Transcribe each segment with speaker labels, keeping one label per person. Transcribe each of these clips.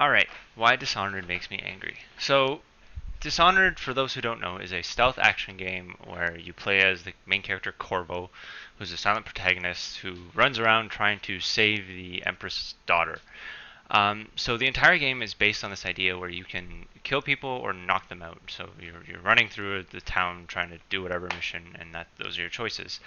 Speaker 1: Alright, why Dishonored makes me angry. So, Dishonored, for those who don't know, is a stealth action game where you play as the main character Corvo, who's a silent protagonist who runs around trying to save the Empress's daughter. So the entire game is based on this idea where you can kill people or knock them out. So you're running through the town trying to do whatever mission, and that those are your choices.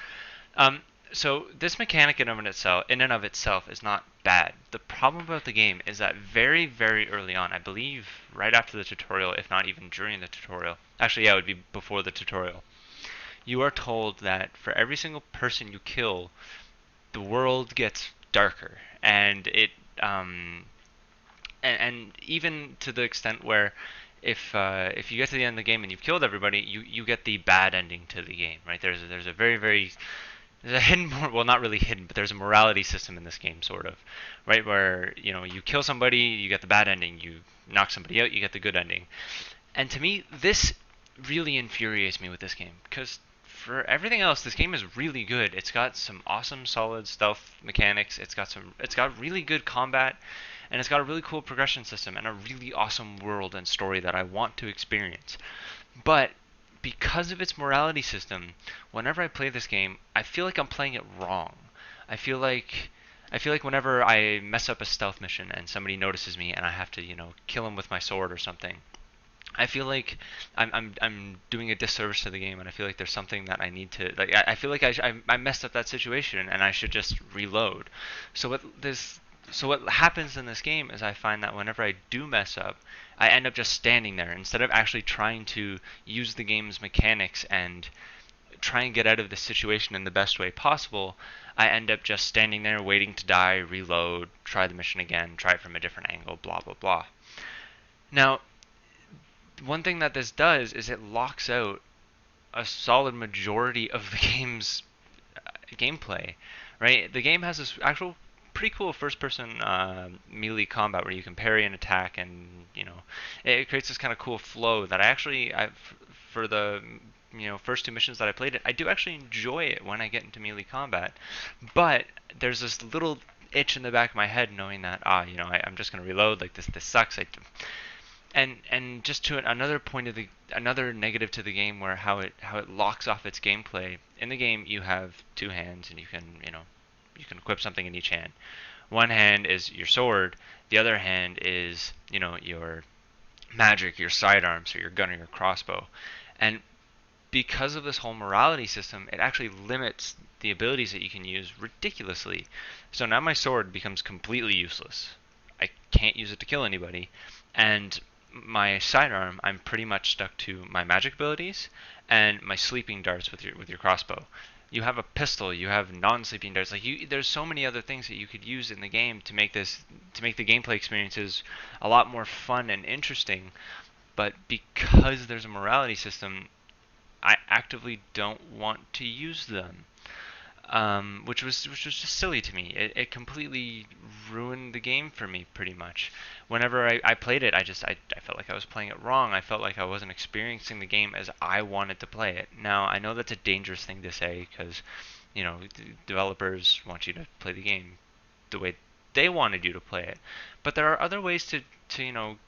Speaker 1: Um, so this mechanic in and of itself, is not bad. The problem about the game is that very, very early on, I believe right after the tutorial, if not even during the tutorial, actually, yeah, it would be before the tutorial, you are told that for every single person you kill, the world gets darker, and and even to the extent where if you get to the end of the game and you've killed everybody, you get the bad ending to the game, right? There's a very very there's a hidden, well, not really hidden, but there's a morality system in this game, sort of, right? Where you kill somebody, you get the bad ending. You knock somebody out, you get the good ending. And to me, this really infuriates me with this game because for everything else, this game is really good. It's got some awesome, solid stealth mechanics. It's got really good combat, and it's got a really cool progression system and a really awesome world and story that I want to experience. But because of its morality system, whenever I play this game, I feel like I'm playing it wrong. I feel like I feel like whenever I mess up a stealth mission and somebody notices me and I have to, kill him with my sword or something, I feel like I'm doing a disservice to the game, and I feel like there's something that I need to like. I feel like I messed up that situation, and I should just reload. So what happens in this game is I find that whenever I do mess up, I end up just standing there instead of actually trying to use the game's mechanics and try and get out of this situation in the best way possible. I end up just standing there waiting to die, reload, try the mission again, try it from a different angle, blah blah blah. Now, one thing that this does is it locks out a solid majority of the game's gameplay, right? The game has this actual pretty cool first-person melee combat where you can parry and attack, and it creates this kind of cool flow that for the first two missions that I played it, I do actually enjoy it when I get into melee combat, but there's this little itch in the back of my head knowing that I'm just gonna reload, like this sucks. And just to another negative to the game, where how it locks off its gameplay. In the game, you have two hands, and you can equip something in each hand. One hand is your sword, the other hand is your magic, your sidearm, so your gun or your crossbow. And because of this whole morality system, it actually limits the abilities that you can use ridiculously. So now my sword becomes completely useless. I can't use it to kill anybody, and my sidearm, I'm pretty much stuck to my magic abilities and my sleeping darts with your crossbow. You have a pistol, you have non-sleeping darts. There's so many other things that you could use in the game to make the gameplay experiences a lot more fun and interesting. But because there's a morality system, I actively don't want to use them, which was just silly to me. It completely ruined the game for me, pretty much. Whenever I played it, I felt like I was playing it wrong. I felt like I wasn't experiencing the game as I wanted to play it. Now I know that's a dangerous thing to say because developers want you to play the game the way they wanted you to play it. But there are other ways to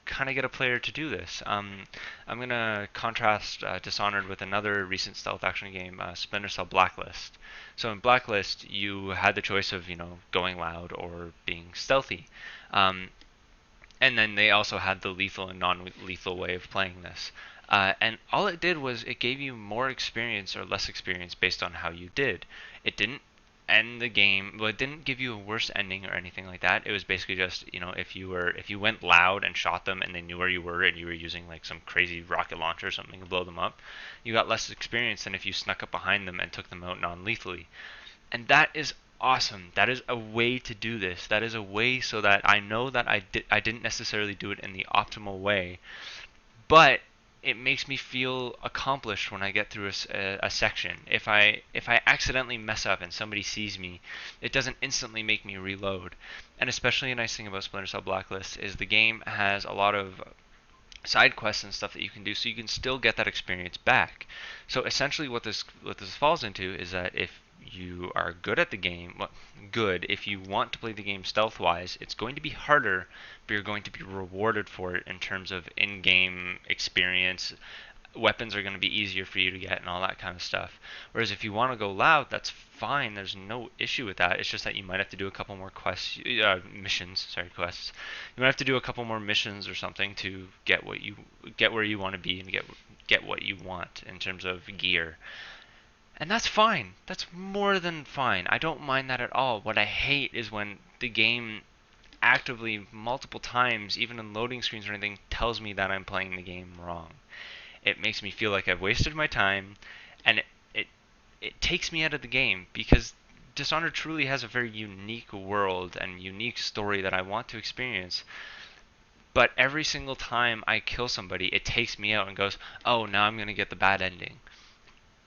Speaker 1: kind of get a player to do this. I'm gonna contrast Dishonored with another recent stealth action game, Splinter Cell Blacklist. So in Blacklist, you had the choice of going loud or being stealthy, and then they also had the lethal and non-lethal way of playing this. And all it did was it gave you more experience or less experience based on how you did. It didn't end the game, well, it didn't give you a worse ending or anything like that. It was basically just, if you went loud and shot them and they knew where you were and you were using like some crazy rocket launcher or something to blow them up, you got less experience than if you snuck up behind them and took them out non-lethally. And that is awesome. That is a way to do this. That is a way so that I know that I didn't necessarily do it in the optimal way, but it makes me feel accomplished when I get through a section. If I accidentally mess up and somebody sees me, it doesn't instantly make me reload. And especially a nice thing about Splinter Cell Blacklist is the game has a lot of side quests and stuff that you can do, so you can still get that experience back. So essentially, what this falls into is that if you are good at the game, well, good. If you want to play the game stealth-wise, it's going to be harder, but you're going to be rewarded for it in terms of in-game experience. Weapons are going to be easier for you to get and all that kind of stuff. Whereas if you want to go loud, that's fine. There's no issue with that. It's just that you might have to do a couple more missions. Sorry, quests. You might have to do a couple more missions or something to get where you want to be and get what you want in terms of gear. And that's fine. That's more than fine. I don't mind that at all. What I hate is when the game actively, multiple times, even in loading screens or anything, tells me that I'm playing the game wrong. It makes me feel like I've wasted my time, and it takes me out of the game because Dishonored truly has a very unique world and unique story that I want to experience. But every single time I kill somebody, it takes me out and goes, oh, now I'm going to get the bad ending.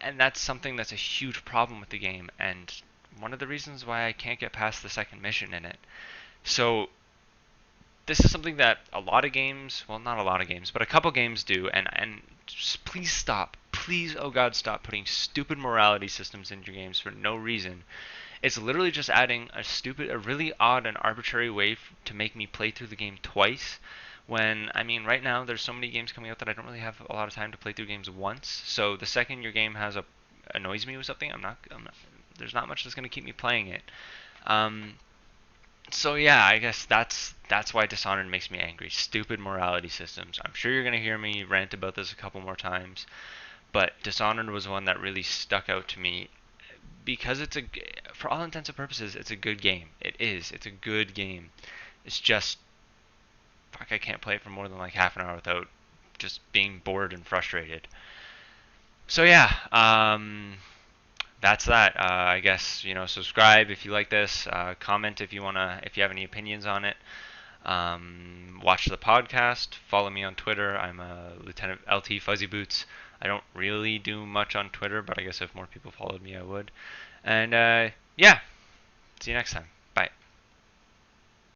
Speaker 1: And that's something that's a huge problem with the game, and one of the reasons why I can't get past the second mission in it. So this is something that a lot of games, well, not a lot of games, but a couple games do, and just please stop. Please, oh God, stop putting stupid morality systems into your games for no reason. It's literally just adding a really odd and arbitrary way to make me play through the game twice. When, I mean, right now there's so many games coming out that I don't really have a lot of time to play through games once. So the second your game annoys me with something, there's not much that's going to keep me playing it. Um, so yeah, I guess that's why Dishonored makes me angry. Stupid morality systems. I'm sure you're gonna hear me rant about this a couple more times, but Dishonored was one that really stuck out to me because for all intents and purposes, it's a good game. It is. It's a good game. It's just, fuck, I can't play it for more than like half an hour without just being bored and frustrated. So yeah, that's that. I guess subscribe if you like this. Comment if you have any opinions on it. Watch the podcast. Follow me on Twitter. I'm Lieutenant LT Fuzzy Boots. I don't really do much on Twitter, but I guess if more people followed me, I would. And yeah, see you next time.